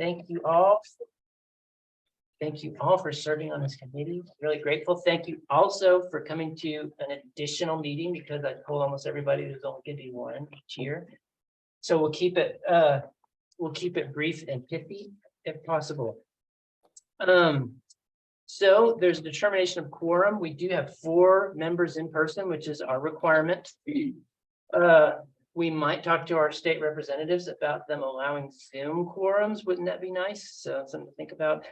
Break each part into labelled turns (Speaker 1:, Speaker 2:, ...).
Speaker 1: Thank you all. Thank you all for serving on this committee. Really grateful. Thank you also for coming to an additional meeting because I told almost everybody there's only going to be one each year. So we'll keep it brief and pithy if possible. So there's a determination of quorum. We do have 4 members in person, which is our requirement. We might talk to our state representatives about them allowing Zoom quorums. Wouldn't that be nice? So something to think about.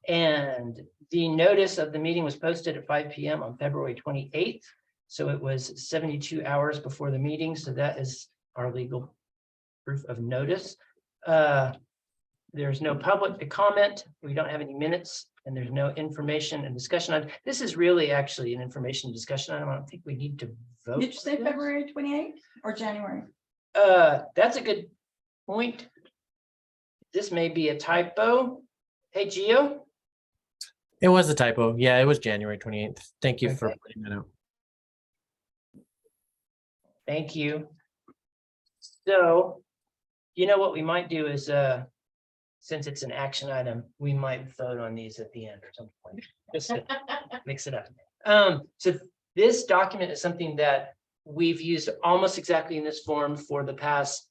Speaker 1: And the notice of the meeting was posted at 5 p.m. on February 28th. So it was 72 hours before the meeting. So that is our legal proof of notice. There's no public to comment. We don't have any minutes, and there's no information and discussion on. This is really actually an information discussion item. I don't think we need to vote.
Speaker 2: Did you say February 28th or January?
Speaker 1: That's a good point. This may be a typo. Hey, Gio.
Speaker 3: It was a typo. Yeah, it was January 28th. Thank you for
Speaker 1: Okay.
Speaker 3: putting that out.
Speaker 1: Thank you. So, you know what we might do is, since it's an action item, we might vote on these at the end or some point. Just to mix it up. So this document is something that we've used almost exactly in this form for the past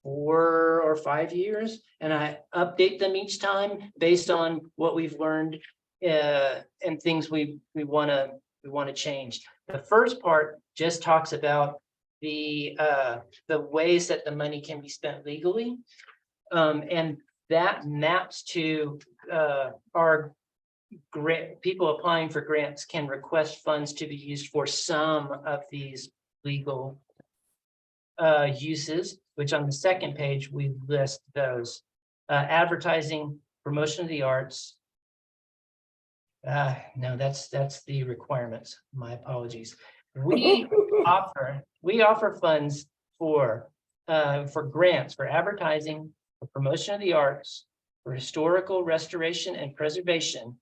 Speaker 1: 4 or 5 years, and I update them each time based on what we've learned and things we want to change. The first part just talks about the ways that the money can be spent legally, and that maps to our grant. People applying for grants can request funds to be used for some of these legal uses, which on the second page we list those. Advertising, promotion of the arts. No, that's the requirements. My apologies. We offer funds for grants for advertising, for promotion of the arts, for historical restoration and preservation,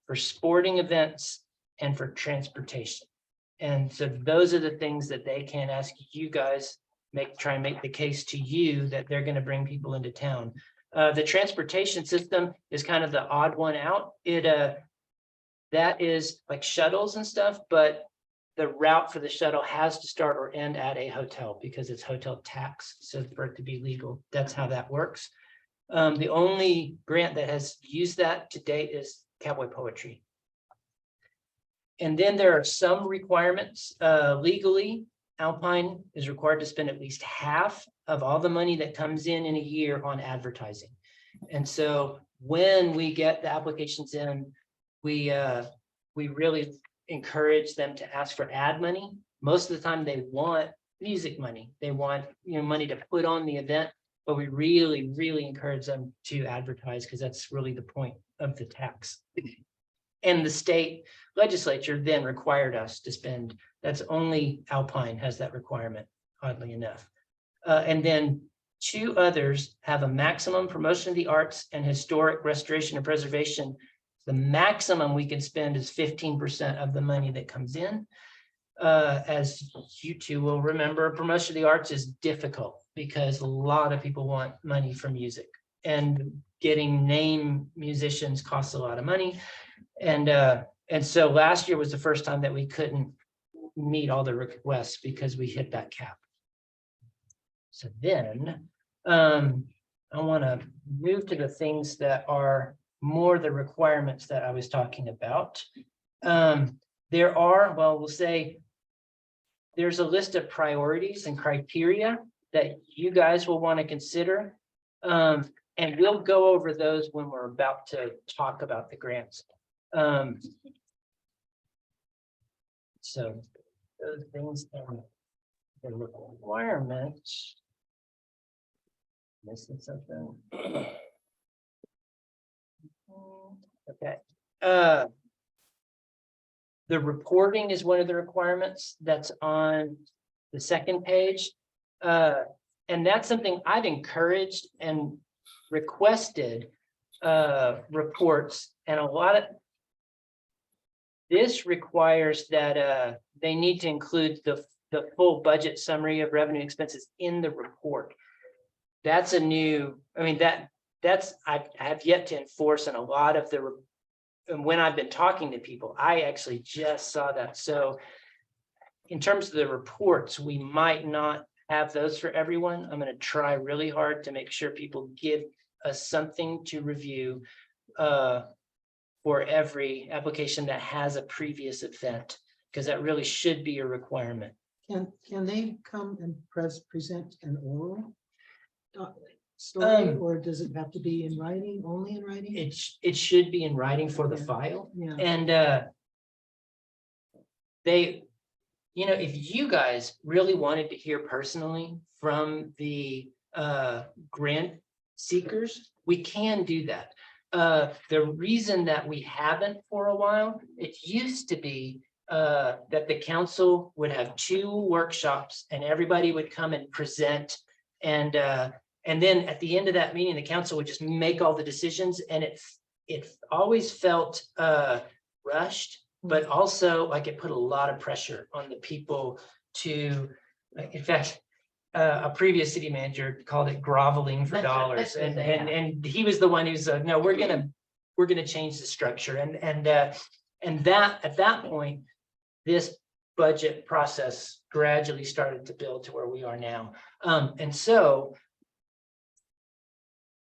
Speaker 1: for sporting events, and for transportation. And so those are the things that they can ask you guys, try and make the case to you that they're going to bring people into town. The transportation system is kind of the odd one out. That is like shuttles and stuff, but the route for the shuttle has to start or end at a hotel because it's hotel tax. So for it to be legal, that's how that works. The only grant that has used that to date is Cowboy Poetry. And then there are some requirements. Legally, Alpine is required to spend at least half of all the money that comes in a year on advertising. And so when we get the applications in, we really encourage them to ask for ad money. Most of the time they want music money. They want money to put on the event, but we really, really encourage them to advertise because that's really the point of the tax. And the state legislature then required us to spend, that's only Alpine has that requirement, oddly enough. And then 2 others have a maximum promotion of the arts and historic restoration and preservation. The maximum we can spend is 15% of the money that comes in. As you 2 will remember, promotion of the arts is difficult because a lot of people want money for music, and getting name musicians costs a lot of money. And so last year was the first time that we couldn't meet all the requests because we hit that cap. So then I want to move to the things that are more the requirements that I was talking about. There are, well, we'll say there's a list of priorities and criteria that you guys will want to consider. And we'll go over those when we're about to talk about the grants. So those things and the requirements. Missing something. Okay. The reporting is one of the requirements that's on the second page. And that's something I've encouraged and requested reports, and a lot of this requires that they need to include the full budget summary of revenue expenses in the report. That's a new, I mean, I have yet to enforce, and a lot of and when I've been talking to people, I actually just saw that. So in terms of the reports, we might not have those for everyone. I'm going to try really hard to make sure people give us something to review for every application that has a previous event, because that really should be a requirement.
Speaker 4: Can they come and present an oral story, or does it have to be in writing, only in writing?
Speaker 1: It should be in writing for the
Speaker 4: Yeah.
Speaker 1: file.
Speaker 4: Yeah.
Speaker 1: And they, if you guys really wanted to hear personally from the grant seekers, we can do that. The reason that we haven't for a while, it used to be that the council would have 2 workshops and everybody would come and present, and then at the end of that meeting, the council would just make all the decisions, and it always felt rushed, but also like it put a lot of pressure on the people to, in fact, a previous city manager called it groveling for dollars, and he was the one who's no, we're gonna change the structure, and that at that point, this budget process gradually started to build to where we are now, and so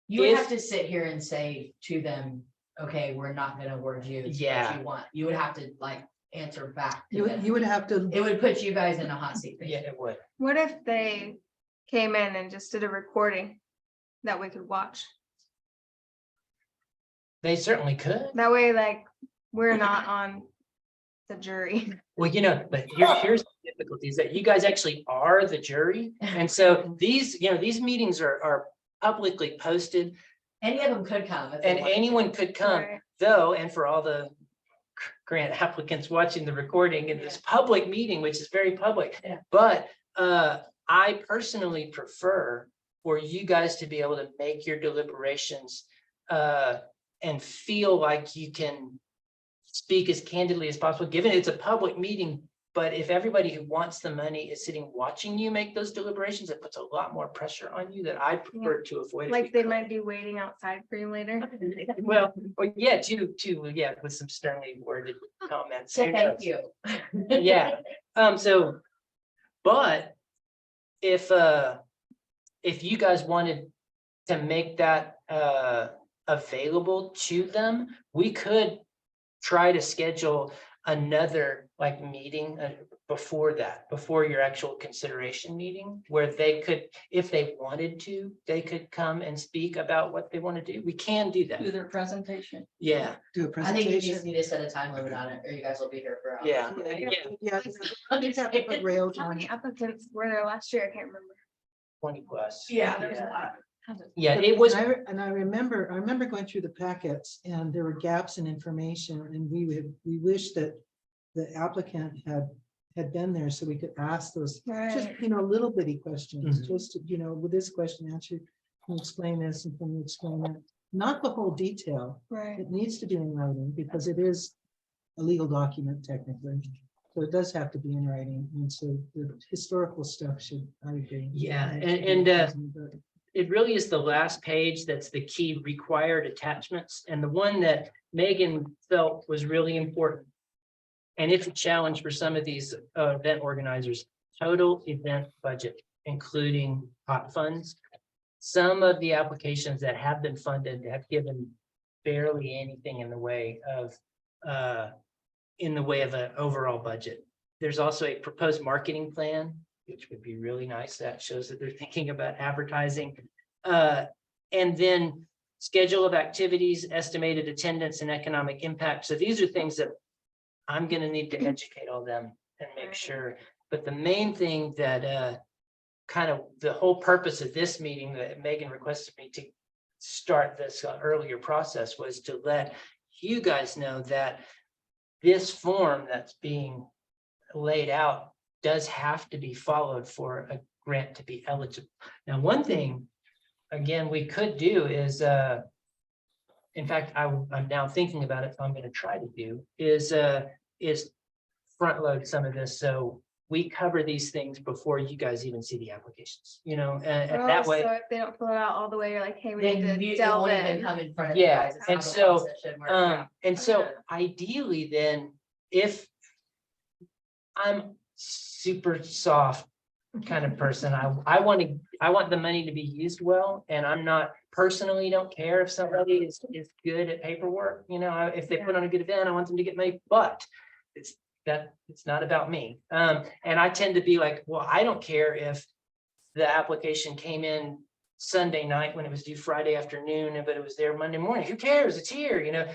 Speaker 5: You would
Speaker 1: if-
Speaker 5: have to sit here and say to them, okay, we're not gonna award you what
Speaker 1: Yeah.
Speaker 5: you want. You would have to like answer back to
Speaker 4: You
Speaker 5: them.
Speaker 4: would have to,
Speaker 5: It would put you guys in a hot seat.
Speaker 1: yeah, it would.
Speaker 6: What if they came in and just did a recording that we could watch?
Speaker 1: They certainly could.
Speaker 6: That way, like, we're not on the jury.
Speaker 1: Well, but here's the difficulty is that you guys actually are the jury. And so these meetings are publicly posted,
Speaker 5: Any of them could come. if they
Speaker 1: and
Speaker 5: wanted.
Speaker 1: anyone could come,
Speaker 6: Right.
Speaker 1: though, and for all the grant applicants watching the recording in this public meeting, which is very public.
Speaker 5: Yeah.
Speaker 1: But I personally prefer for you guys to be able to make your deliberations and feel like you can speak as candidly as possible, given it's a public meeting. But if everybody who wants the money is sitting watching you make those deliberations, it puts a lot more pressure on you that I prefer to avoid. if
Speaker 6: Like
Speaker 1: we
Speaker 6: they
Speaker 1: could.
Speaker 6: might be waiting outside for you later.
Speaker 1: Well, yeah, yeah, with some sternly worded comments.
Speaker 5: Say thank you.
Speaker 1: Yeah, so, but if you guys wanted to make that available to them, we could try to schedule another meeting before your actual consideration meeting, where they could, if they wanted to, they could come and speak about what they want to do. We can do
Speaker 2: Do
Speaker 1: that.
Speaker 2: their presentation.
Speaker 1: Yeah,
Speaker 4: do a
Speaker 5: I think you just
Speaker 4: presentation.
Speaker 5: need to set a time limit on it, or you guys will be here for hours.
Speaker 1: yeah,
Speaker 4: Yeah,
Speaker 1: yeah,
Speaker 4: you just have to put rails
Speaker 6: How
Speaker 4: on
Speaker 6: many
Speaker 4: it.
Speaker 6: applicants were there last year? I can't remember.
Speaker 1: 20 plus.
Speaker 5: Yeah, there's a lot.
Speaker 1: Yeah, it was.
Speaker 4: And I remember going through the packets, and there were gaps in information, and we wish that the applicant had been there so we could ask those, just,
Speaker 6: Right.
Speaker 4: little bitty questions,
Speaker 1: Mhm.
Speaker 4: just, with this question, answer, can you explain this and can you explain that? Not the whole detail.
Speaker 6: Right.
Speaker 4: It needs to be in writing because it is a legal document technically. So it does have to be in writing. And so the historical stuff should, I agree.
Speaker 1: Yeah,
Speaker 4: should
Speaker 1: and,
Speaker 4: be
Speaker 1: uh,
Speaker 4: present, but-
Speaker 1: It really is the last page that's the key required attachments, and the one that Megan felt was really important. And it's a challenge for some of these event organizers, total event budget, including hot funds. Some of the applications that have been funded have given barely anything in the way of an overall budget. There's also a proposed marketing plan, which would be really nice. That shows that they're thinking about advertising. And then schedule of activities, estimated attendance and economic impact. So these are things that I'm gonna need to educate all them and make
Speaker 6: Right.
Speaker 1: sure. But the main thing that kind of the whole purpose of this meeting that Megan requested me to start this earlier process was to let you guys know that this form that's being laid out does have to be followed for a grant to be eligible. Now, one thing, again, we could do is, in fact, I'm now thinking about it, so I'm gonna try to do, is front load some of this, so we cover these things before you guys even see the applications, and
Speaker 6: Oh,
Speaker 1: that way.
Speaker 6: so if they don't fill it out all the way, you're like, hey, we need
Speaker 5: Then
Speaker 6: to
Speaker 5: it
Speaker 6: delve
Speaker 5: won't even
Speaker 6: in.
Speaker 5: come in front of you
Speaker 1: Yeah,
Speaker 5: guys. It's
Speaker 1: and
Speaker 5: how the
Speaker 1: so,
Speaker 5: process should work, yeah.
Speaker 1: And so
Speaker 6: Okay.
Speaker 1: ideally then, if I'm super soft kind of person, I want the money to be used well, and I'm not personally don't care if somebody is good at paperwork, if they put on a good event, I want them to get money, but it's not about me. And I tend to be like, well, I don't care if the application came in Sunday night when it was due Friday afternoon, but it was there Monday morning. Who cares? It's here,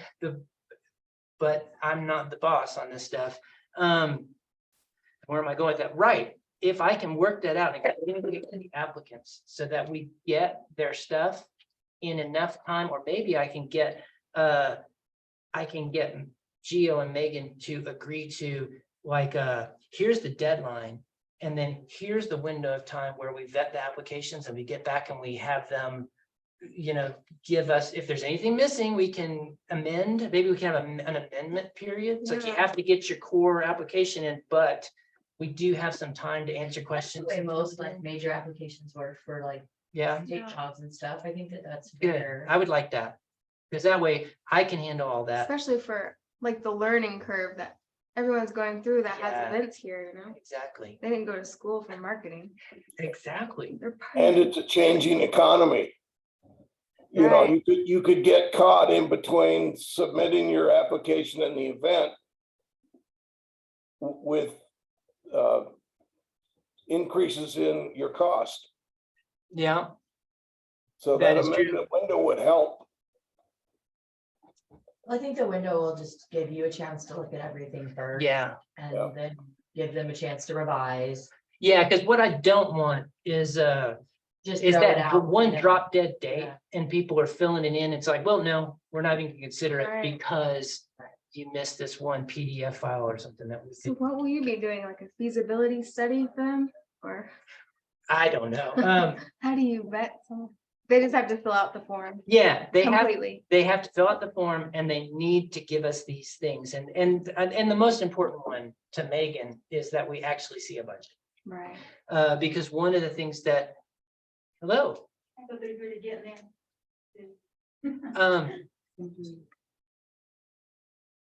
Speaker 1: but I'm not the boss on this stuff. Where am I going with that? Right. If I can work that out and get the applicants so that we get their stuff in enough time, or maybe I can get Gio and Megan to agree to here's the deadline. And then here's the window of time where we vet the applications and we get back and we have them, give us, if there's anything missing, we can amend. Maybe we can have an amendment period. It's like you
Speaker 6: Yeah.
Speaker 1: have to get your core application in, but we do have some time to answer
Speaker 5: That's
Speaker 1: questions.
Speaker 5: the way most like major applications work for like
Speaker 1: Yeah,
Speaker 5: state
Speaker 6: Yeah.
Speaker 5: jobs and stuff. I think that's
Speaker 1: good.
Speaker 5: fair.
Speaker 1: I would like that. Because that way I can handle all that.
Speaker 6: Especially for like the learning curve that everyone's going through that
Speaker 1: Yeah.
Speaker 6: has events here,
Speaker 1: Exactly.
Speaker 6: They didn't go to school for marketing.
Speaker 1: Exactly.
Speaker 6: They're part
Speaker 7: And
Speaker 6: of
Speaker 7: it's a changing economy.
Speaker 6: Right.
Speaker 7: You could get caught in between submitting your application and the event with increases in your cost.
Speaker 1: Yeah,
Speaker 7: So
Speaker 1: That
Speaker 7: that
Speaker 1: is true.
Speaker 7: amendment window would help.
Speaker 5: I think the window will just give you a chance to look at everything first.
Speaker 1: yeah.
Speaker 5: And
Speaker 7: Yeah.
Speaker 5: then give them a chance to revise.
Speaker 1: Yeah, because what I don't want is
Speaker 5: Just
Speaker 1: is
Speaker 5: throw it
Speaker 1: that
Speaker 5: out,
Speaker 1: one
Speaker 5: you know.
Speaker 1: drop dead date
Speaker 5: Yeah.
Speaker 1: and people are filling it in. It's like, well, no, we're not even gonna consider it
Speaker 6: Right.
Speaker 1: because you missed this one PDF file or something that we
Speaker 6: So
Speaker 1: could,
Speaker 6: what will you be doing? Like a feasibility study for them? Or
Speaker 1: I don't know.
Speaker 6: how do you vet someone? They just have to fill out the form
Speaker 1: Yeah, they have
Speaker 6: completely.
Speaker 1: to fill out the form and they need to give us these things. And the most important one to Megan is that we actually see a budget.
Speaker 6: Right.
Speaker 1: Because one of the things that, hello,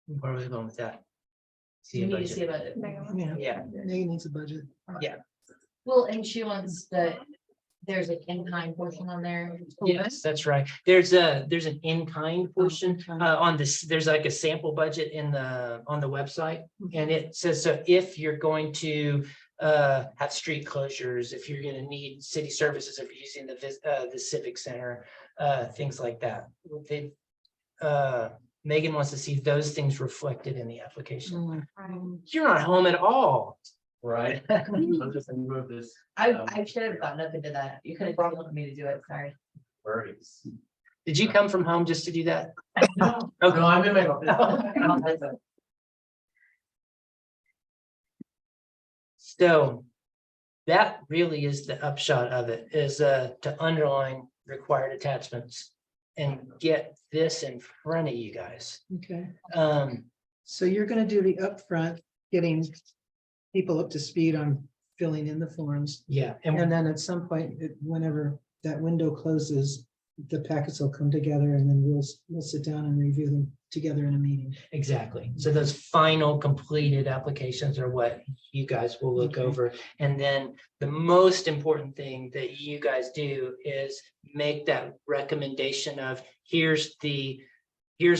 Speaker 1: where are we going with that? See
Speaker 5: You
Speaker 1: a
Speaker 5: need to see
Speaker 1: budget.
Speaker 5: about it.
Speaker 4: Yeah,
Speaker 1: Yeah,
Speaker 4: Megan needs a budget.
Speaker 5: Well, and she wants there's an in-kind portion on there.
Speaker 1: yes, that's right. There's an in-kind portion
Speaker 4: in-kind.
Speaker 1: on this, there's like a sample budget on the website. And it says, so if you're going to have street closures, if you're gonna need city services, if you're using the civic center, things like that. Megan wants to see those things reflected in the application. You're not home at all.
Speaker 8: Right. I'll just move this.
Speaker 5: I should have gotten up into that. You could have brought me to do it, sorry.
Speaker 8: Worries.
Speaker 1: Did you come from home just to do that?
Speaker 8: No,
Speaker 1: Okay.
Speaker 8: no, I'm in my office.
Speaker 1: So that really is the upshot of it, is to underline required attachments and get this in front of you guys.
Speaker 4: Okay,
Speaker 1: Um,
Speaker 4: so you're gonna do the upfront, getting people up to speed on filling in the forms.
Speaker 1: yeah,
Speaker 4: And
Speaker 1: and
Speaker 4: then at some point, whenever that window closes, the packets will come together and then we'll sit down and review them together in a meeting.
Speaker 1: exactly. So those final completed applications are what you guys will look
Speaker 4: Okay.
Speaker 1: over. And then the most important thing that you guys do is make that recommendation of here's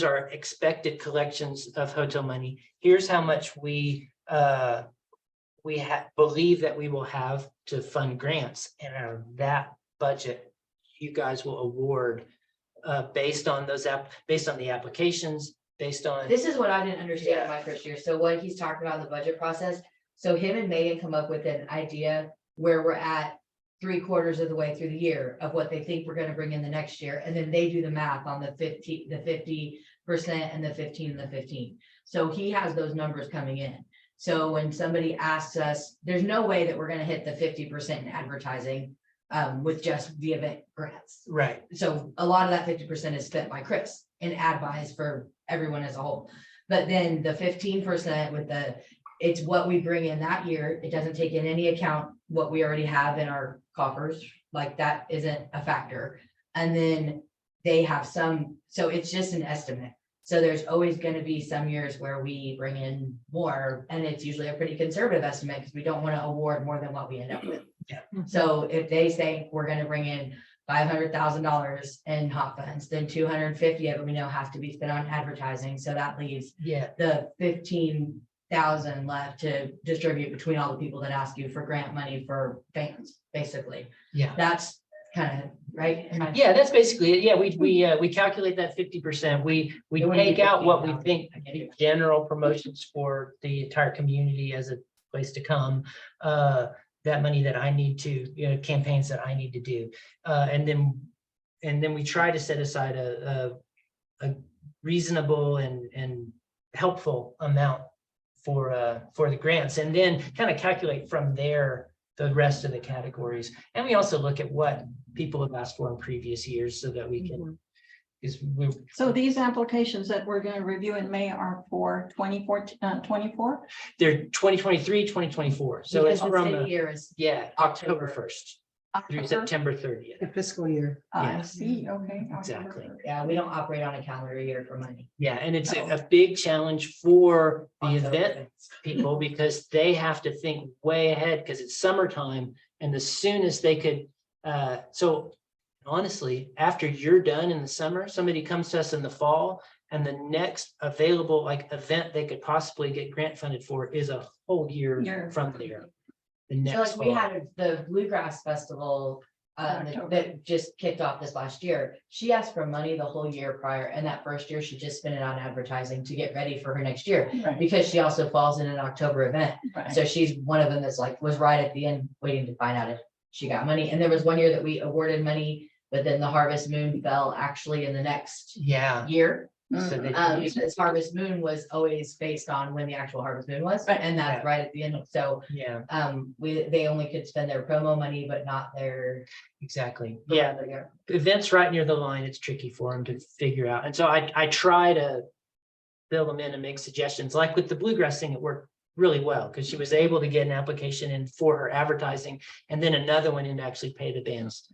Speaker 1: our expected collections of hotel money. Here's how much we believe that we will have to fund grants, and out of that budget, you guys will award based on the applications, based on.
Speaker 5: This is what I didn't understand in my first year. So what he's talking about in the budget process. So him and Megan come up with an idea where we're at 3/4 of the way through the year of what they think we're gonna bring in the next year. And then they do the math on the 50% and the 15 and the 15. So he has those numbers coming in. So when somebody asks us, there's no way that we're gonna hit the 50% in advertising with just the event grants.
Speaker 1: Right,
Speaker 5: So a lot of that 50% is spent by Chris in ad buys for everyone as a whole. But then the 15% with the it's what we bring in that year. It doesn't take in any account what we already have in our coffers, like that isn't a factor. And then they have some, so it's just an estimate. So there's always gonna be some years where we bring in more, and it's usually a pretty conservative estimate, because we don't want to award more than what we end up with.
Speaker 1: Yeah.
Speaker 5: So if they say we're gonna bring in $500,000 in hot funds, then 250 of it we know has to be spent on advertising, so that leaves
Speaker 1: Yeah,
Speaker 5: the 15,000 left to distribute between all the people that ask you for grant money for fans, basically.
Speaker 1: yeah.
Speaker 5: That's kind of right. Am I-
Speaker 1: Yeah, that's basically it. Yeah, we calculate that 50%. We
Speaker 5: It wouldn't be
Speaker 1: take out what we
Speaker 5: 15,000.
Speaker 1: think
Speaker 5: I get it.
Speaker 1: general promotions for the entire community as a place to come. That money that I need to, campaigns that I need to do. And then we try to set aside a reasonable and helpful amount for the grants, and then kind of calculate from there the rest of the categories. And we also look at what people have asked for in previous years so that we can, because we.
Speaker 2: So these applications that we're gonna review in May are for 24.
Speaker 1: They're 2023, 2024. So
Speaker 5: Because
Speaker 1: it's
Speaker 5: the
Speaker 1: from,
Speaker 5: city year is
Speaker 1: yeah, October
Speaker 5: October.
Speaker 1: 1st through September 30th.
Speaker 4: The fiscal year.
Speaker 2: I see, okay.
Speaker 1: Exactly.
Speaker 5: Yeah, we don't operate on a calendar year for money.
Speaker 1: Yeah, and it's a big challenge for the
Speaker 5: October
Speaker 1: event
Speaker 5: events.
Speaker 1: people because they have to think way ahead because it's summertime and the soonest they could, so honestly, after you're done in the summer, somebody comes to us in the fall and the next available like event they could possibly get grant funded for is a whole year
Speaker 2: Year.
Speaker 1: from there. The
Speaker 5: So
Speaker 1: next
Speaker 5: like we
Speaker 1: fall.
Speaker 5: had the Bluegrass Festival
Speaker 2: October.
Speaker 5: that just kicked off this last year. She asked for money the whole year prior, and that first year she just spent it on advertising to get ready for her next year.
Speaker 2: Right,
Speaker 5: Because she also falls in an October event.
Speaker 2: right.
Speaker 5: So she's one of them that's like, was right at the end, waiting to find out if she got money. And there was one year that we awarded money, but then the Harvest Moon fell actually in the next
Speaker 1: Yeah.
Speaker 5: year.
Speaker 1: So they-
Speaker 5: Because Harvest Moon was always based on when the actual Harvest Moon was,
Speaker 2: Right.
Speaker 5: and that's
Speaker 1: Yeah.
Speaker 5: right at the end. So
Speaker 1: Yeah,
Speaker 5: they only could spend their promo money, but not their.
Speaker 1: exactly. Yeah. Events right near the line, it's tricky for them to figure out. And so I try to fill them in and make suggestions, like with the Bluegrass thing, it worked really well because she was able to get an application in for her advertising and then another one in to actually pay the bands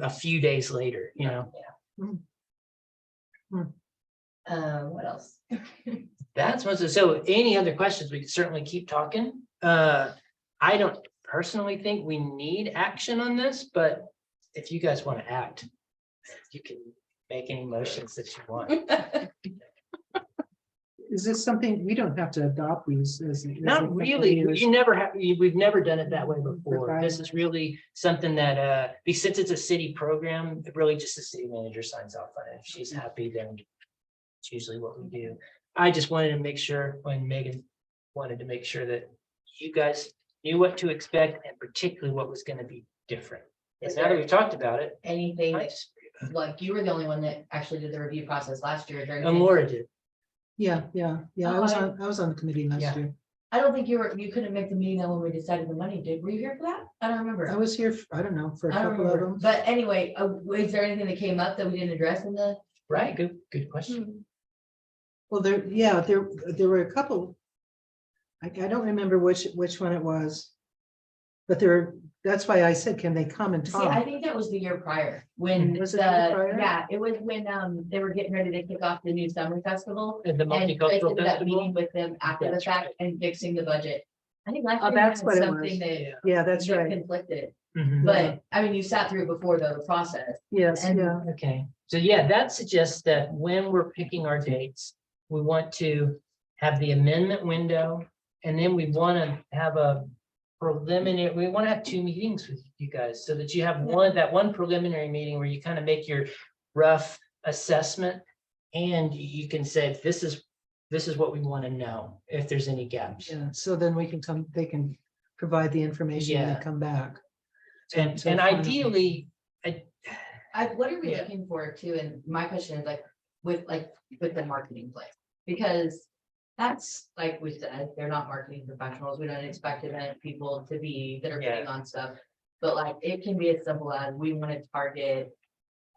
Speaker 1: a few days later,
Speaker 5: What else?
Speaker 1: That's what's, so any other questions, we can certainly keep talking. I don't personally think we need action on this, but if you guys want to act, you can make any motions that you want.
Speaker 4: Is this something, we don't have to adopt these as?
Speaker 1: Not really. You never have, we've never done it that way before.
Speaker 4: Right.
Speaker 1: This is really something that, since it's a city program, it really just the city manager signs off on it. If she's happy, then it's usually what we do. I just wanted to make sure when Megan wanted to make sure that you guys knew what to expect and particularly what was going to be different. And now that we've talked about it,
Speaker 5: Anything,
Speaker 1: I
Speaker 5: that-
Speaker 1: just,
Speaker 5: like you were the only one that actually did the review process last year. Is there
Speaker 1: and
Speaker 5: anything-
Speaker 1: Laura did.
Speaker 4: Yeah. I
Speaker 5: Oh,
Speaker 4: was on the committee last
Speaker 1: Yeah.
Speaker 4: year.
Speaker 5: I don't think you couldn't make the meeting then when we decided the money. Were you here for that? I don't remember.
Speaker 4: I was here, I don't know, for a
Speaker 5: I don't
Speaker 4: couple of
Speaker 5: remember.
Speaker 4: them.
Speaker 5: But anyway, is there anything that came up that we didn't address in the?
Speaker 1: Right, good question.
Speaker 4: Well, there were a couple. I don't remember which one it was. But that's why I said, can they come and
Speaker 5: See, I
Speaker 4: talk?
Speaker 5: think that was the year prior, when
Speaker 4: Was it the year
Speaker 5: the,
Speaker 4: prior?
Speaker 5: yeah, it was when they were getting ready to kick off the new summer festival.
Speaker 1: And the
Speaker 5: And Chris
Speaker 1: multicultural
Speaker 5: ended up
Speaker 1: festival.
Speaker 5: meeting with them after the
Speaker 1: That's
Speaker 5: fact and fixing the budget. I think last
Speaker 4: Oh,
Speaker 5: year we had
Speaker 4: that's what it was.
Speaker 5: something that.
Speaker 4: Yeah, that's
Speaker 5: that
Speaker 4: right.
Speaker 5: Conflicted,
Speaker 1: Mhm.
Speaker 5: but I mean, you sat through it before the process.
Speaker 4: Yes,
Speaker 5: and-
Speaker 4: yeah.
Speaker 1: Okay, so yeah, that suggests that when we're picking our dates, we want to have the amendment window. And then we want to have a preliminary, we want to have 2 meetings with you guys so that you have that one preliminary meeting where you kind of make your rough assessment. And you can say, this is what we want to know, if there's any gaps.
Speaker 4: Yeah, so then they can provide the information and
Speaker 1: Yeah.
Speaker 4: then come back.
Speaker 1: And
Speaker 4: So finally-
Speaker 1: ideally,
Speaker 5: What are we
Speaker 1: Yeah.
Speaker 5: looking for too? And my question is with the marketing play, because that's like we said, they're not marketing professionals. We don't expect event people to be that are
Speaker 1: Yeah.
Speaker 5: putting on stuff. But like, it can be as simple as we want to target.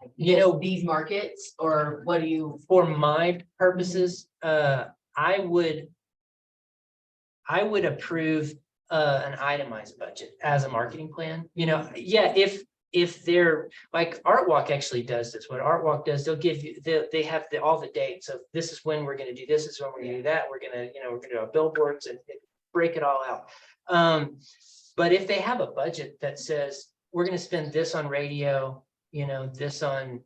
Speaker 5: like,
Speaker 1: You know-
Speaker 5: these markets, or what do you?
Speaker 1: for my purposes, I I would approve an itemized budget as a marketing plan. You know, yeah, if they're like Art Walk actually does this. What Art Walk does, they'll give you, they have all the dates of this is when we're gonna do this, is when we're gonna do that. We're gonna, you know, we're gonna do our billboards and break it all out. But if they have a budget that says, we're gonna spend this on radio, you know, this on,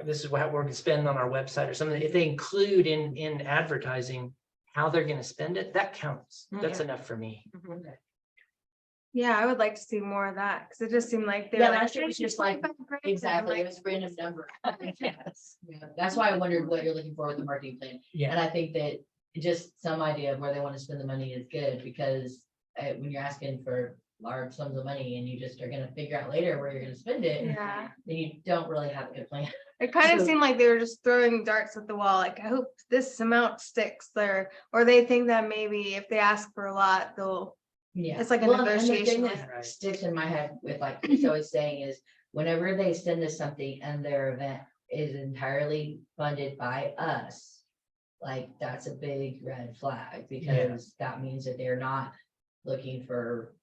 Speaker 1: this is what we're gonna spend on our website or something, if they include in advertising how they're gonna spend it, that counts. That's enough for me.
Speaker 6: Yeah, I would like to see more of that, because it just seemed like they
Speaker 5: Yeah,
Speaker 6: were like.
Speaker 5: last year was just like,
Speaker 6: 25 grand, and I'm
Speaker 5: Exactly, it
Speaker 6: like,
Speaker 5: was a random number. Yes. Yeah, that's why I wondered what you're looking for with the marketing plan.
Speaker 1: Yeah.
Speaker 5: And I think that just some idea of where they want to spend the money is good, because when you're asking for large sums of money and you just are gonna figure out later where you're gonna spend it,
Speaker 6: Yeah,
Speaker 5: then you don't really have a good plan.
Speaker 6: it kind of
Speaker 4: So-
Speaker 6: seemed like they were just throwing darts at the wall, like, I hope this amount sticks there. Or they think that maybe if they ask for a lot, they'll,
Speaker 5: Yeah.
Speaker 6: It's like a
Speaker 5: Well, and the thing
Speaker 6: negotiation.
Speaker 5: that
Speaker 1: Right.
Speaker 5: Sticks in my head with like Chris always saying is, whenever they send us something and their event is entirely funded by us. Like, that's a big red flag, because that means that they're not looking for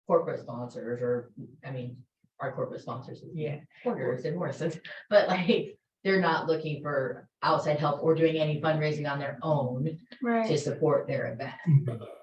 Speaker 5: corporate sponsors, or, I mean, our corporate sponsors. is
Speaker 1: Yeah.
Speaker 5: Porter's and Morrison's, but like, they're not looking for outside help or doing any fundraising on their own to
Speaker 6: right,
Speaker 5: support their event.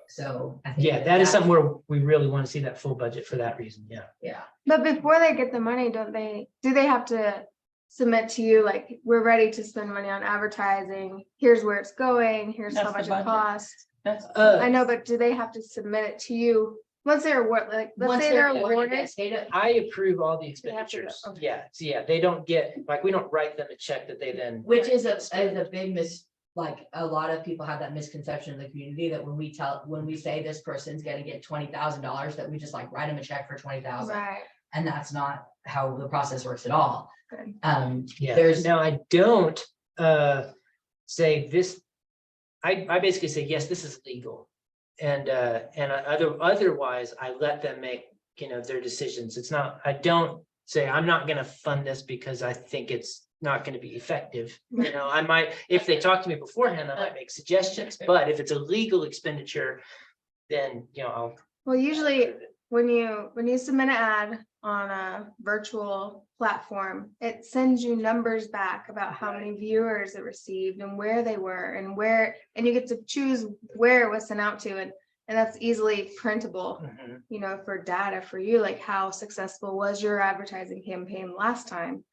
Speaker 5: So I think.
Speaker 1: Yeah, that is something where we really want to see that full budget for that reason. Yeah.
Speaker 5: Yeah,
Speaker 6: but before they get the money, do they have to submit to you, like, we're ready to spend money on advertising, here's where it's going, here's how
Speaker 2: That's the
Speaker 6: much it
Speaker 2: budget.
Speaker 6: costs?
Speaker 2: That's,
Speaker 6: I know, but do they have to submit it to you once they're awarded, like, let's
Speaker 5: once
Speaker 6: say
Speaker 5: they're
Speaker 6: they're
Speaker 5: awarded,
Speaker 6: awarded?
Speaker 5: yes, they don't.
Speaker 1: I approve all the
Speaker 6: They have to go,
Speaker 1: expenditures.
Speaker 6: okay.
Speaker 1: Yeah, so yeah, they don't get, like, we don't write them a check that they then.
Speaker 5: Which is a big like, a lot of people have that misconception in the community that when we say this person's gonna get $20,000, that we just like write them a check for 20,000.
Speaker 6: Right,
Speaker 5: And that's not how the process works at all.
Speaker 6: Good.
Speaker 1: Yeah,
Speaker 5: There's,
Speaker 1: now I don't say this. I basically say, yes, this is legal. And otherwise I let them make, you know, their decisions. It's not, I don't say, I'm not gonna fund this because I think it's not gonna be effective. You know, I might, if they talk to me beforehand, I might make suggestions, but if it's a legal expenditure, then, you know, I'll.
Speaker 6: well, usually when you submit an ad on a virtual platform, it sends you numbers back about how many viewers it received and where they were and you get to choose where it was sent out to, and that's easily printable, you know, for data for you, like how successful was your advertising campaign last time?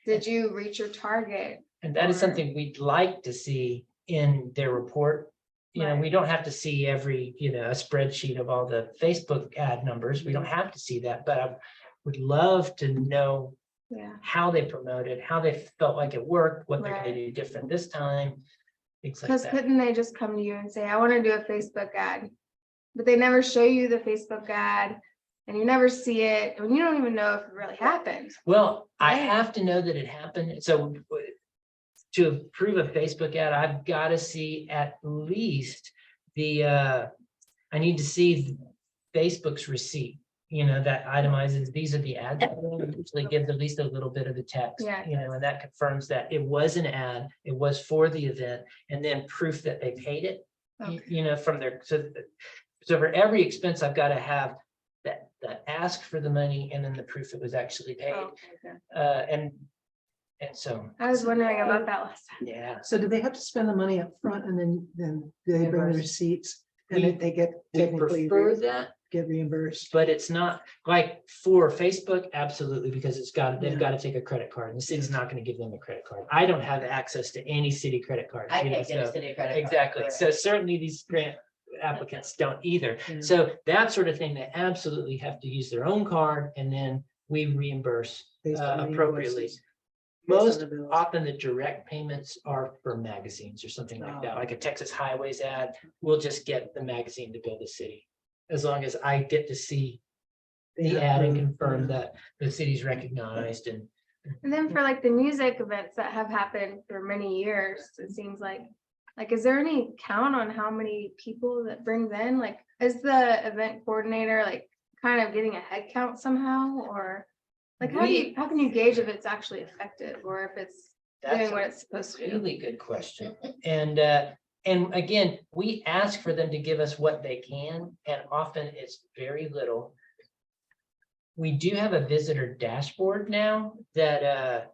Speaker 6: Did you reach your target?
Speaker 1: And that is
Speaker 6: Or-
Speaker 1: something we'd like to see in their report. You know,
Speaker 6: Right.
Speaker 1: we don't have to see every, you know, a spreadsheet of all the Facebook ad numbers. We don't have to see that, but I would love to know
Speaker 6: Yeah,
Speaker 1: how they promoted, how they felt like it worked, what they're gonna
Speaker 6: Right.
Speaker 1: do different this time. Things like
Speaker 6: because
Speaker 1: that.
Speaker 6: couldn't they just come to you and say, I want to do a Facebook ad? But they never show you the Facebook ad and you never see it, and you don't even know if it really happened.
Speaker 1: Well, I
Speaker 6: Right.
Speaker 1: have to know that it happened. So to approve a Facebook ad, I've got to see at least I need to see Facebook's receipt, you know, that itemizes, these are the ads. It usually gives at least a little bit of the text,
Speaker 6: Yeah.
Speaker 1: you know, and that confirms that it was an ad, it was for the event, and then proof that they paid it, you know, from their, so for every expense, I've got to have that ask for the money and then the proof it was actually paid.
Speaker 6: Oh, okay.
Speaker 1: And so,
Speaker 6: I was wondering about that last time.
Speaker 1: yeah.
Speaker 4: So do they have to spend the money up front and then do they bring the receipts and
Speaker 1: We-
Speaker 4: then they get
Speaker 1: We
Speaker 4: technically
Speaker 1: prefer that,
Speaker 4: get reimbursed?
Speaker 1: but it's not like for Facebook, absolutely, because they've
Speaker 4: Yeah.
Speaker 1: got to take a credit card and the city's not going to give them a credit card. I don't have access to any city credit cards.
Speaker 5: I
Speaker 1: you know,
Speaker 5: can't get a
Speaker 1: so-
Speaker 5: city credit card.
Speaker 1: Exactly. So certainly these grant applicants don't either.
Speaker 4: Yeah.
Speaker 1: So that sort of thing, they absolutely have to use their own card and then we reimburse
Speaker 4: Based on the
Speaker 1: appropriately.
Speaker 4: invoices, based on
Speaker 1: Most
Speaker 4: the bills.
Speaker 1: often the direct payments are for magazines or something like that,
Speaker 4: Oh.
Speaker 1: like a Texas Highways ad. We'll just get the magazine to bill the city. As long as I get to see
Speaker 4: They
Speaker 1: the
Speaker 4: have
Speaker 1: ad and
Speaker 4: to-
Speaker 1: confirm
Speaker 4: yeah.
Speaker 1: that the city's recognized and.
Speaker 6: And then for like the music events that have happened for many years, it seems like, is there any count on how many people that brings in? Like, is the event coordinator like kind of getting a head count somehow, or like how can you gauge if it's actually effective or if it's
Speaker 1: That's
Speaker 6: doing
Speaker 1: a
Speaker 6: what it's supposed to do?
Speaker 1: really good question. And And again, we ask for them to give us what they can, and often it's very little. We do have a visitor dashboard now that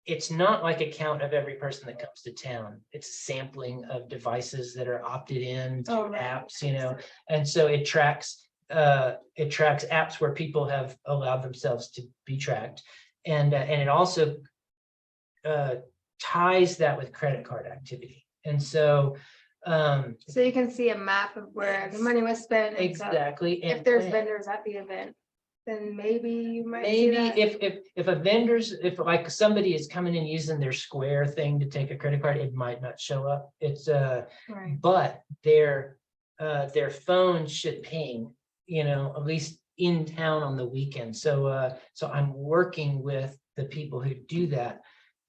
Speaker 1: it's not like a count of every person that comes to town. It's a sampling of devices that are opted in to
Speaker 6: Oh, right.
Speaker 1: apps, you know, and so it tracks apps where people have allowed themselves to be tracked. And it also ties that with credit card activity. And so
Speaker 6: So you can see a map of where the money was spent. and so
Speaker 1: exactly.
Speaker 6: If
Speaker 1: and
Speaker 6: there's
Speaker 1: when.
Speaker 6: vendors at the event, then maybe you might see
Speaker 1: Maybe
Speaker 6: that.
Speaker 1: if a vendor's, if like somebody is coming in using their Square thing to take a credit card, it might not show up. It's
Speaker 6: Right.
Speaker 1: but their phone should ping, you know, at least in town on the weekend. So so I'm working with the people who do that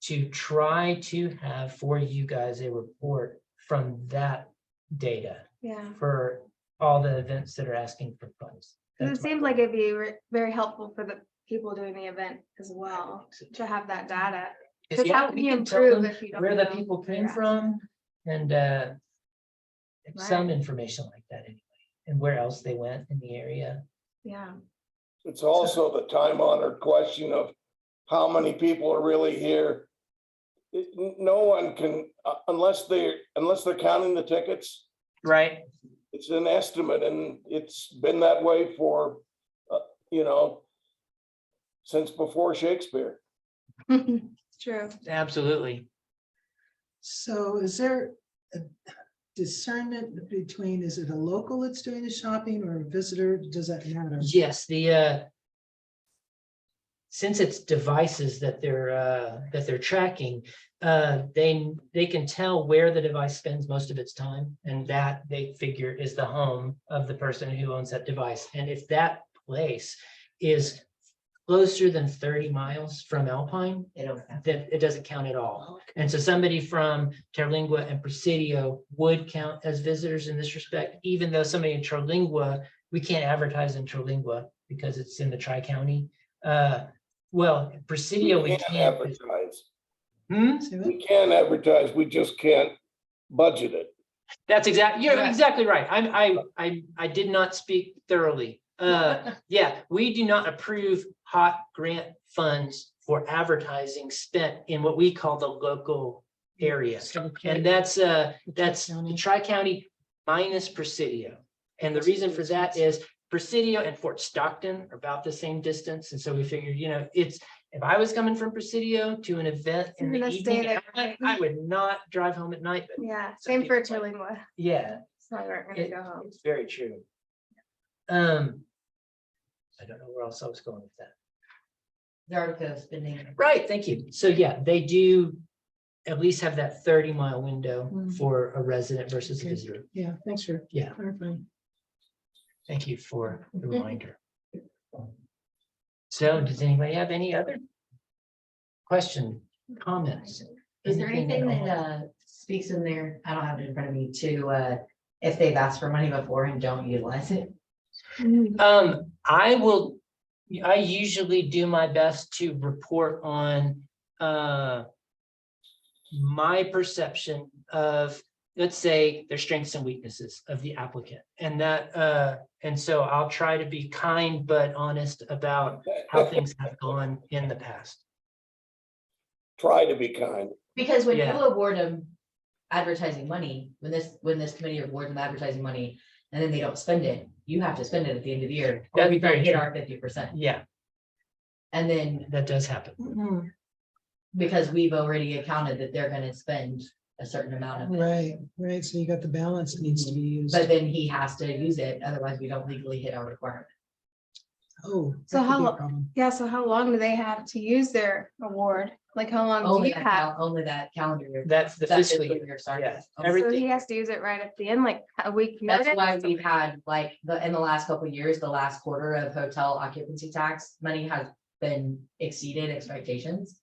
Speaker 1: to try to have for you guys a report from that data
Speaker 6: Yeah.
Speaker 1: for all the events that are asking for funds.
Speaker 6: 'Cause
Speaker 1: That's
Speaker 6: it
Speaker 1: my
Speaker 6: seems
Speaker 1: goal.
Speaker 6: like it'd be very helpful for the people doing the event as well to have that data. Because
Speaker 1: Yeah,
Speaker 6: how can
Speaker 1: we
Speaker 6: you
Speaker 1: can tell
Speaker 6: improve
Speaker 1: them
Speaker 6: if you don't
Speaker 1: where the
Speaker 6: know
Speaker 1: people
Speaker 6: where
Speaker 1: came
Speaker 6: you're at?
Speaker 1: from and some
Speaker 6: Right.
Speaker 1: information like that anyway, and where else they went in the area.
Speaker 6: Yeah.
Speaker 7: It's also the time honored question of how many people are really here. No one can, unless they're counting the tickets,
Speaker 1: Right.
Speaker 7: it's an estimate, and it's been that way for, you know, since before Shakespeare.
Speaker 6: True.
Speaker 1: Absolutely.
Speaker 4: So is there a discernment between, is it a local that's doing the shopping or a visitor? Does that matter?
Speaker 1: Yes, since it's devices that they're tracking, they can tell where the device spends most of its time, and that they figure is the home of the person who owns that device. And if that place is closer than 30 miles from Alpine, then it doesn't count at all. And so somebody from Terlingua and Presidio would count as visitors in this respect, even though somebody in Terlingua, we can't advertise in Terlingua because it's in the Tri-County. Well, Presidio, we
Speaker 7: We
Speaker 1: can't.
Speaker 7: can't advertise.
Speaker 1: Hmm?
Speaker 4: See that?
Speaker 7: We can advertise, we just can't budget it.
Speaker 1: That's exactly, you're exactly right. I did not speak thoroughly. Yeah, we do not approve hot grant funds for advertising spent in what we call the local area. And that's the Tri-County minus Presidio. And the reason for that is Presidio and Fort Stockton are about the same distance. And so we figured, you know, if I was coming from Presidio to an event in
Speaker 6: You're
Speaker 1: the
Speaker 6: gonna stay
Speaker 1: evening,
Speaker 6: there.
Speaker 1: I would not drive home at night, but
Speaker 6: Yeah.
Speaker 1: Some
Speaker 6: Same for
Speaker 1: people might.
Speaker 6: Terlingua.
Speaker 1: yeah,
Speaker 6: So we're gonna go home.
Speaker 1: it's very true. I don't know where else I was going with that.
Speaker 5: Zarco spending.
Speaker 1: Right, thank you. So yeah, they do at least have that 30-mile window
Speaker 4: Mm.
Speaker 1: for a resident versus a
Speaker 4: Okay.
Speaker 1: visitor.
Speaker 4: Yeah, thanks for
Speaker 1: Yeah,
Speaker 4: clarifying.
Speaker 1: thank you for the reminder. So does anybody have any other question, comments?
Speaker 5: Is there anything that speaks in there? I don't have it in front of me to if they've asked for money before and don't utilize it.
Speaker 1: I usually do my best to report on my perception of, let's say, their strengths and weaknesses of the applicant. And that and so I'll try to be kind but honest about how things have gone in the past.
Speaker 7: Try to be kind.
Speaker 5: Because when
Speaker 1: Yeah.
Speaker 5: you award them advertising money, when this committee awards them advertising money, and then they don't spend it, you have to spend it at the end of the year. Or
Speaker 1: That's
Speaker 5: we
Speaker 1: very
Speaker 5: don't hit
Speaker 1: true.
Speaker 5: our 50%.
Speaker 1: Yeah,
Speaker 5: And then
Speaker 1: that does happen.
Speaker 4: Mhm.
Speaker 5: because we've already accounted that they're gonna spend a certain amount of it.
Speaker 4: Right, right. So you got the balance needs to be used.
Speaker 5: But then he has to use it, otherwise we don't legally hit our requirement.
Speaker 4: Oh.
Speaker 6: So
Speaker 4: that could
Speaker 6: how
Speaker 4: be a
Speaker 6: lo-
Speaker 4: problem.
Speaker 6: Yeah, so how long do they have to use their award? Like how long do
Speaker 5: Only
Speaker 6: you
Speaker 5: that,
Speaker 6: have?
Speaker 5: only that calendar year.
Speaker 1: That's the
Speaker 5: That
Speaker 1: fiscal
Speaker 5: fiscal
Speaker 1: year.
Speaker 5: year starts.
Speaker 1: Yeah,
Speaker 6: So
Speaker 1: everything.
Speaker 6: he has to use it right at the end, like a week
Speaker 5: That's
Speaker 6: notice?
Speaker 5: why we've had like in the last couple of years, the last quarter of hotel occupancy tax money has been exceeded expectations.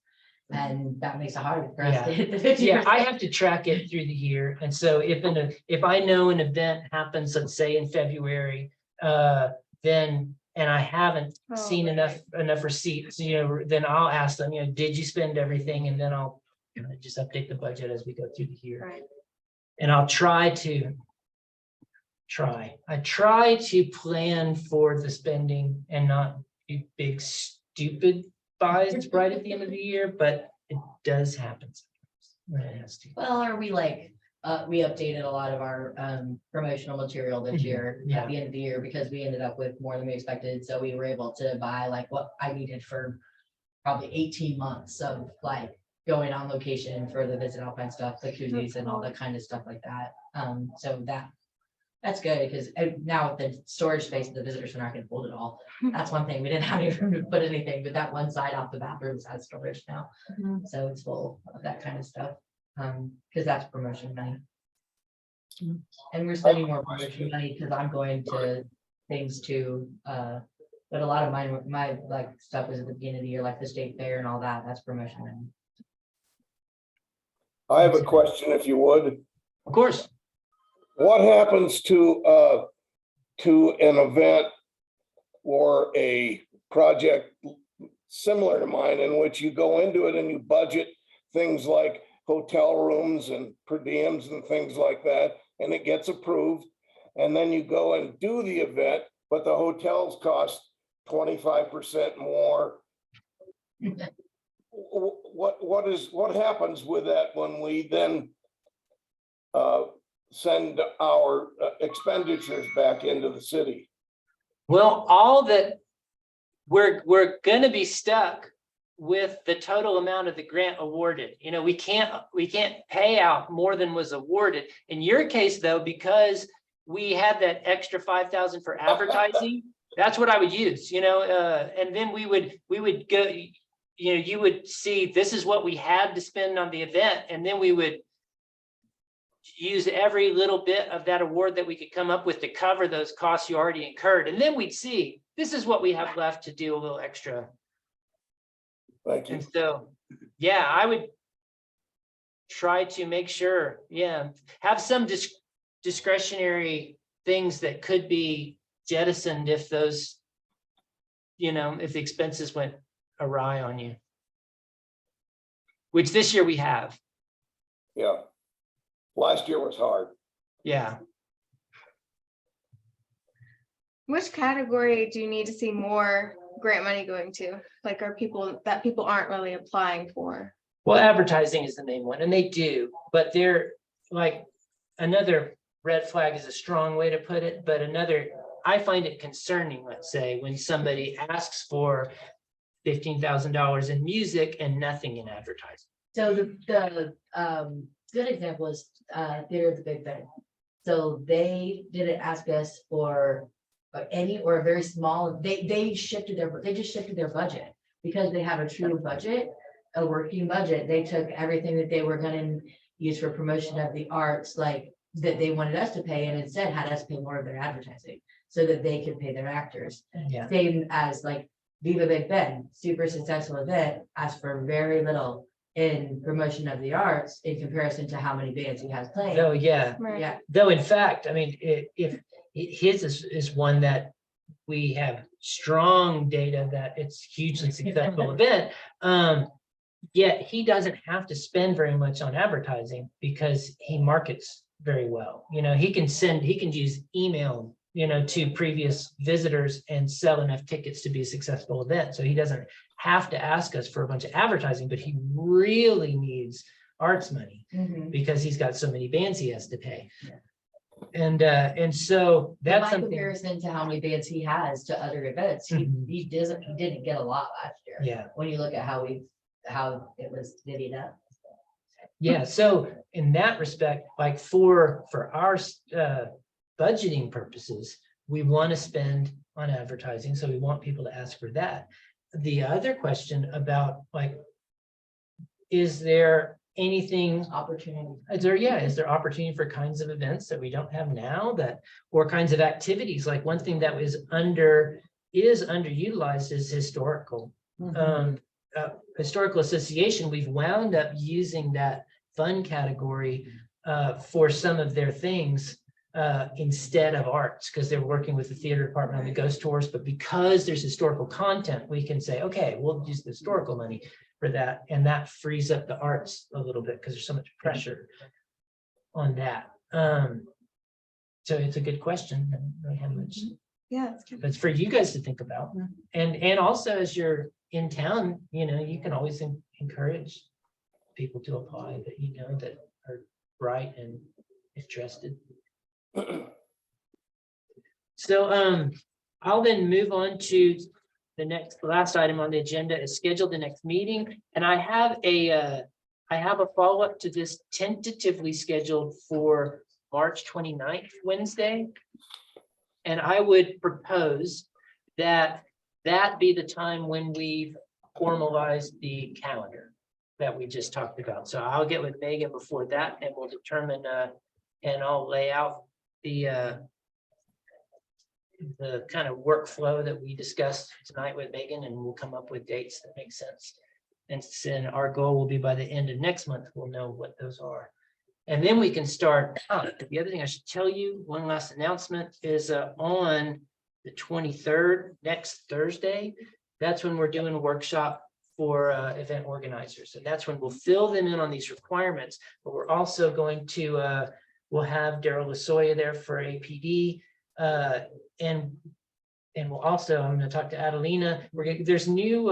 Speaker 5: And that makes it hard for us to hit the 50%.
Speaker 1: Yeah, I have to track it through the year. And so if I know an event happens, let's say in February, then, and I haven't
Speaker 6: Oh,
Speaker 1: seen
Speaker 6: right.
Speaker 1: enough receipts, you know, then I'll ask them, you know, did you spend everything? And then I'll just update the budget as we go through the year.
Speaker 6: Right.
Speaker 1: And I'll try to plan for the spending and not do big stupid buys right at the end of the year, but it does happen sometimes when it has to.
Speaker 5: Well, are we like, we updated a lot of our promotional material this
Speaker 1: Mhm,
Speaker 5: year
Speaker 1: yeah.
Speaker 5: at the end of the year because we ended up with more than we expected. So we were able to buy like what I needed for probably 18 months of like going on location for the Visit Alpine stuff, the koozies and all that kind of stuff like that. So that's good because now with the storage space of the visitor center, I can hold it all. That's one thing. We didn't have any room to put anything, but that one side off the bathrooms has storage now.
Speaker 2: Mhm.
Speaker 5: So it's full of that kind of stuff. Because that's promotion money.
Speaker 4: Mm.
Speaker 5: And we're spending more promotion money because I'm going to things too. But a lot of my like stuff is at the beginning of the year, like the state fair and all that. That's promotion money.
Speaker 7: I have a question, if you would.
Speaker 1: Of course.
Speaker 7: What happens to an event or a project similar to mine in which you go into it and you budget things like hotel rooms and per diems and things like that, and it gets approved, and then you go and do the event, but the hotels cost 25% more? What happens with that when we then send our expenditures back into the city?
Speaker 1: Well, all that we're gonna be stuck with the total amount of the grant awarded. You know, we can't pay out more than was awarded. In your case, though, because we had that extra 5,000 for advertising, that's what I would use, and then we would go, you would see this is what we had to spend on the event, and then we would use every little bit of that award that we could come up with to cover those costs you already incurred. And then we'd see, this is what we have left to do a little extra.
Speaker 7: Thank you.
Speaker 1: And so, yeah, I would try to make sure, have some discretionary things that could be jettisoned if those, if the expenses went awry on you. Which this year we have.
Speaker 7: Yeah. Last year was hard.
Speaker 1: Yeah.
Speaker 6: Which category do you need to see more grant money going to? Like, are people aren't really applying for?
Speaker 1: Well, advertising is the main one, and they do, but they're like, another red flag is a strong way to put it, but I find it concerning, let's say, when somebody asks for $15,000 in music and nothing in advertising.
Speaker 5: So the good example is Theater of the Big Ben. So they didn't ask us for any or a very small, they just shifted their budget because they have a true budget, a working budget. They took everything that they were gonna use for promotion of the arts, like that they wanted us to pay, and instead had us pay more of their advertising so that they could pay their actors.
Speaker 1: Yeah.
Speaker 5: Same as like Viva Big Ben, super successful event, asked for very little in promotion of the arts in comparison to how many bands he has playing.
Speaker 1: So, yeah.
Speaker 6: Right.
Speaker 5: Yeah,
Speaker 1: Though, in fact, I mean, if his is one that we have strong data that it's hugely successful event. Yet he doesn't have to spend very much on advertising because he markets very well. He can use email, to previous visitors and sell enough tickets to be a successful event. So he doesn't have to ask us for a bunch of advertising, but he really needs arts money because he's got so many bands he has to pay. And so that's
Speaker 5: by
Speaker 1: something.
Speaker 5: comparison to how many bands he has to other events, he didn't get a lot last year.
Speaker 1: Yeah.
Speaker 5: When you look at how it was divvied up.
Speaker 1: Yeah. So in that respect, like for our budgeting purposes, we want to spend on advertising. So we want people to ask for that. The other question about like, is there anything
Speaker 5: Opportunity.
Speaker 1: is there opportunity for kinds of events that we don't have now, or kinds of activities? Like one thing that is underutilized is historical. Historical association, we've wound up using that fund category for some of their things instead of arts, because they're working with the theater department on the ghost tours. But because there's historical content, we can say, okay, we'll use the historical money for that, and that frees up the arts a little bit because there's so much pressure. on that. So it's a good question. I don't know how much,
Speaker 6: Yeah, it's good.
Speaker 1: but it's for you guys to think about. And also as you're in town, you can always encourage people to apply that that are bright and interested. So I'll then move on to the last item on the agenda is schedule the next meeting. And I have a follow-up to this tentatively scheduled for March 29th, Wednesday. And I would propose that be the time when we've formalized the calendar that we just talked about. So I'll get with Megan before that and we'll determine and I'll lay out the kind of workflow that we discussed tonight with Megan, and we'll come up with dates that make sense. And then our goal will be by the end of next month, we'll know what those are. And then we can start. The other thing I should tell you, one last announcement is on the 23rd, next Thursday. That's when we're doing a workshop for event organizers. And that's when we'll fill them in on these requirements, but we're also going to, we'll have Daryl Lasoya there for APD. And we'll also, I'm going to talk to Adelina. There's new,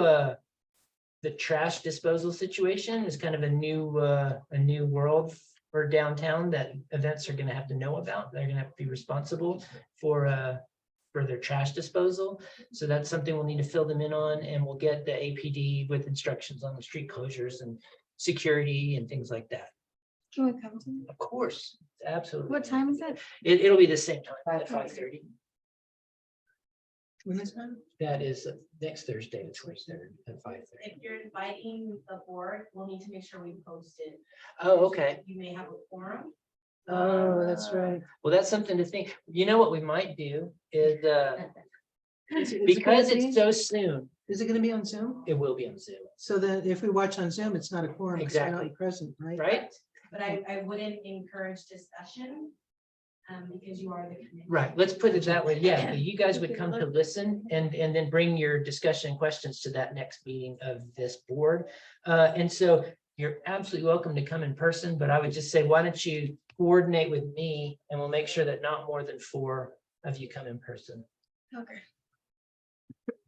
Speaker 1: the trash disposal situation is kind of a new world for downtown that events are going to have to know about. They're going to have to be responsible for their trash disposal. So that's something we'll need to fill them in on, and we'll get the APD with instructions on the street closures and security and things like that.
Speaker 6: Can we come to?
Speaker 1: Of course, absolutely.
Speaker 6: What time is it?
Speaker 1: It'll be the same time at 5:30.
Speaker 4: When is that?
Speaker 1: That is next Thursday, the 23rd at 5:30.
Speaker 9: If you're inviting the board, we'll need to make sure we post it.
Speaker 1: Oh, okay.
Speaker 9: You may have a forum.
Speaker 4: Oh, that's right.
Speaker 1: Well, that's something to think. You know what we might do is
Speaker 4: Is it
Speaker 1: because
Speaker 4: gonna
Speaker 1: it's
Speaker 4: be-
Speaker 1: so soon,
Speaker 4: Is it gonna be on Zoom?
Speaker 1: it will be on Zoom,
Speaker 4: So that if we watch on Zoom, it's not a quorum, because we're
Speaker 1: Exactly.
Speaker 4: not present, right?
Speaker 1: right?
Speaker 9: But I wouldn't encourage discussion, because you are the committee.
Speaker 1: Right. Let's put it that way. Yeah, you guys would come to listen and then bring your discussion questions to that next meeting of this board. And so you're absolutely welcome to come in person, but I would just say, why don't you coordinate with me and we'll make sure that not more than 4 of you come in person.
Speaker 6: Okay.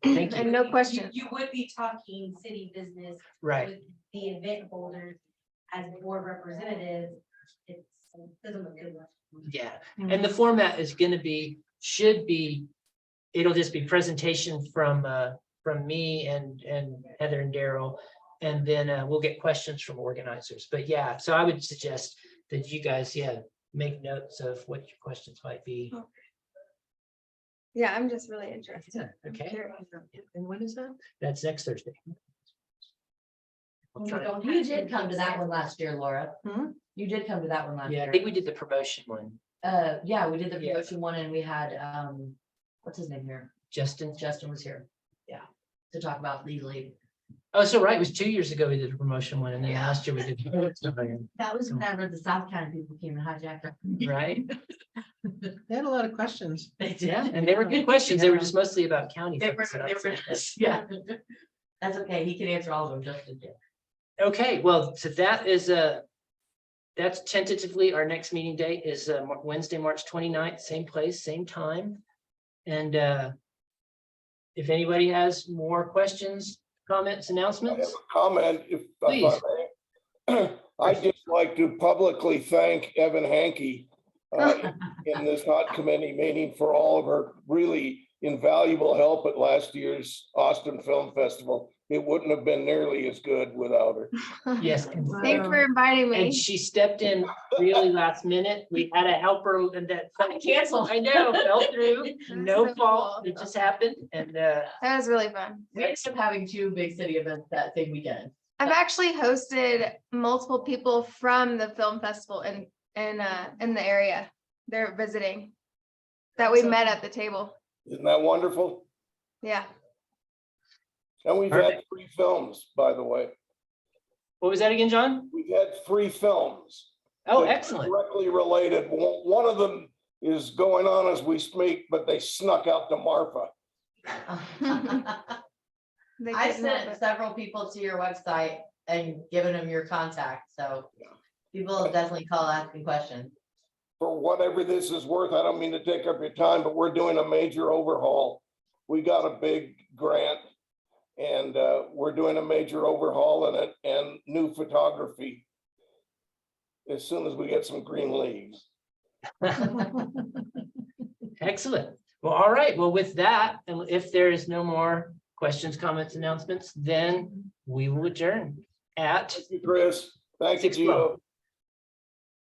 Speaker 1: Thank
Speaker 6: And
Speaker 1: you.
Speaker 6: no question.
Speaker 9: You would be talking city business.
Speaker 1: Right.
Speaker 9: With the event holders as board representatives. It doesn't look good.
Speaker 1: Yeah. And the format is going to be, it'll just be presentation from me and Heather and Daryl. And then we'll get questions from organizers. But yeah, so I would suggest that you guys, make notes of what your questions might be.
Speaker 6: Yeah, I'm just really interested.
Speaker 1: Yeah, okay.
Speaker 4: And when is that?
Speaker 1: That's next Thursday. I'll try to-
Speaker 5: You did come to that one last year, Laura.
Speaker 4: Hmm?
Speaker 5: You did come to that one last
Speaker 1: Yeah, I
Speaker 5: year.
Speaker 1: think we did the promotion one.
Speaker 5: Yeah, we did the
Speaker 1: Yeah.
Speaker 5: promotion one and we had, what's his name here?
Speaker 1: Justin.
Speaker 5: Justin was here. Yeah. To talk about legally.
Speaker 1: Oh, so right, it was 2 years ago we did a promotion one and then
Speaker 5: Yeah.
Speaker 1: last year we did.
Speaker 5: That was whenever the South County people came and hijacked it.
Speaker 1: Right?
Speaker 4: They had a lot of questions.
Speaker 5: They did.
Speaker 1: Yeah, and they were good questions. They were
Speaker 4: Yeah.
Speaker 1: just mostly about county.
Speaker 5: They were,
Speaker 1: things, so
Speaker 5: they
Speaker 1: that's-
Speaker 5: were, yeah. That's okay. He can answer all of them, Justin did.
Speaker 1: Okay, well, so that is that's tentatively our next meeting date is Wednesday, March 29th, same place, same time. And if anybody has more questions, comments,
Speaker 7: I have
Speaker 1: announcements,
Speaker 7: a comment, if I
Speaker 1: Please.
Speaker 7: may. I'd just like to publicly thank Evan Hankey in this hot committee meeting for all of her really invaluable help at last year's Austin Film Festival. It wouldn't have been nearly as good without her.
Speaker 1: yes.
Speaker 6: Thanks for inviting me.
Speaker 1: And she stepped in really last minute. We had to help her and that.
Speaker 5: Cancel.
Speaker 1: I know, fell through, no
Speaker 6: So
Speaker 1: fault.
Speaker 6: cool.
Speaker 1: It just happened. And
Speaker 6: That was really fun.
Speaker 5: We ended up having 2 big city events that same weekend.
Speaker 6: I've actually hosted multiple people from the film festival in the area. They're visiting. That we met at the table.
Speaker 7: Isn't that wonderful?
Speaker 6: Yeah.
Speaker 7: And we've had 3 films, by the way.
Speaker 1: what was that again, John?
Speaker 7: We've had 3 films.
Speaker 1: Oh,
Speaker 7: that are
Speaker 1: excellent.
Speaker 7: Directly related. One of them is going on as we speak, but they snuck out to Marfa.
Speaker 6: They
Speaker 5: I
Speaker 6: couldn't help
Speaker 5: sent
Speaker 6: it.
Speaker 5: several people to your website and given them your contact, so. People will definitely call asking questions.
Speaker 7: For whatever this is worth, I don't mean to take up your time, but we're doing a major overhaul. We got a big grant and we're doing a major overhaul in it and new photography. As soon as we get some green leaves.
Speaker 1: Excellent. Well, all right. Well, with that, and if there is no more questions, comments, announcements, then we will adjourn at
Speaker 7: Chris, thank you,
Speaker 1: 6:12.
Speaker 7: Gio.